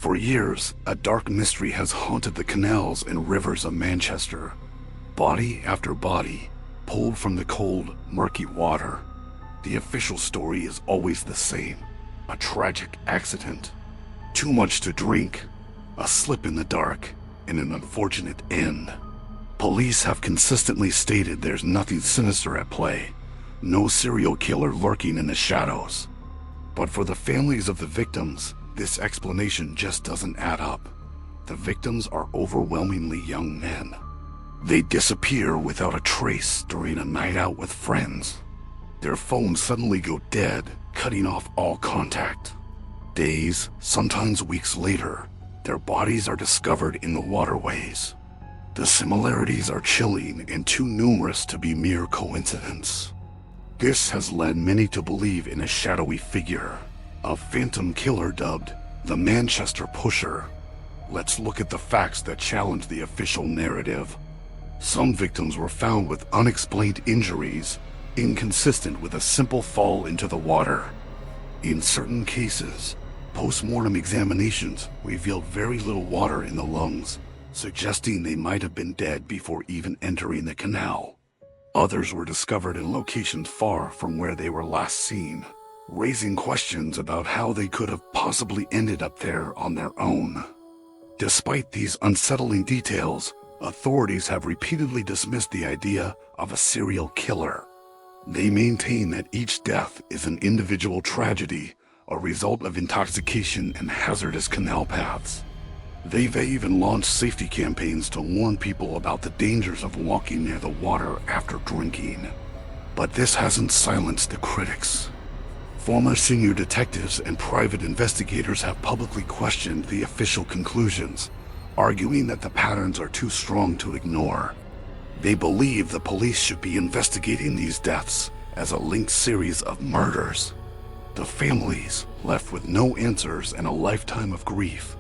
For years, a dark mystery has haunted the canals and rivers of Manchester. Body after body, pulled from the cold, murky water. The official story is always the same: a tragic accident, too much to drink, a slip in the dark, and an unfortunate end. Police have consistently stated there's nothing sinister at play, no serial killer lurking in the shadows. But for the families of the victims, this explanation just doesn't add up. The victims are overwhelmingly young men. They disappear without a trace during a night out with friends. Their phones suddenly go dead, cutting off all contact. Days, sometimes weeks later, their bodies are discovered in the waterways. The similarities are chilling and too numerous to be mere coincidence. This has led many to believe in a shadowy figure, a phantom killer dubbed the Manchester Pusher. Let's look at the facts that challenge the official narrative. Some victims were found with unexplained injuries, inconsistent with a simple fall into the water. In certain cases, post-mortem examinations revealed very little water in the lungs, suggesting they might have been dead before even entering the canal. Others were discovered in locations far from where they were last seen, raising questions about how they could have possibly ended up there on their own. Despite these unsettling details, authorities have repeatedly dismissed the idea of a serial killer. They maintain that each death is an individual tragedy, a result of intoxication and hazardous canal paths. They've even launched safety campaigns to warn people about the dangers of walking near the water after drinking. But this hasn't silenced the critics. Former senior detectives and private investigators have publicly questioned the official conclusions, arguing that the patterns are too strong to ignore. They believe the police should be investigating these deaths as a linked series of murders. The families, left with no answers and a lifetime of grief,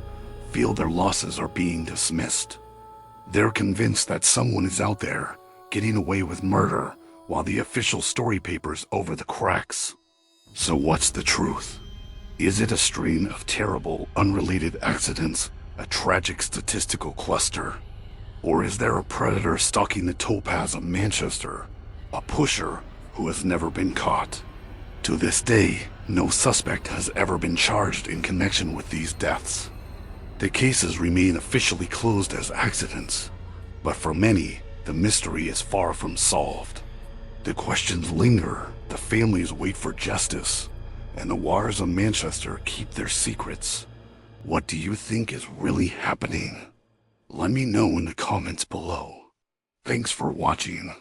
feel their losses are being dismissed. They're convinced that someone is out there, getting away with murder, while the official story papers over the cracks. So what's the truth? Is it a string of terrible, unrelated accidents, a tragic statistical cluster? Or is there a predator stalking the towpaths of Manchester, a pusher who has never been caught? To this day, no suspect has ever been charged in connection with these deaths. The cases remain officially closed as accidents, but for many, the mystery is far from solved. The questions linger, the families wait for justice, and the waters of Manchester keep their secrets. What do you think is really happening? Let me know in the comments below. Thanks for watching.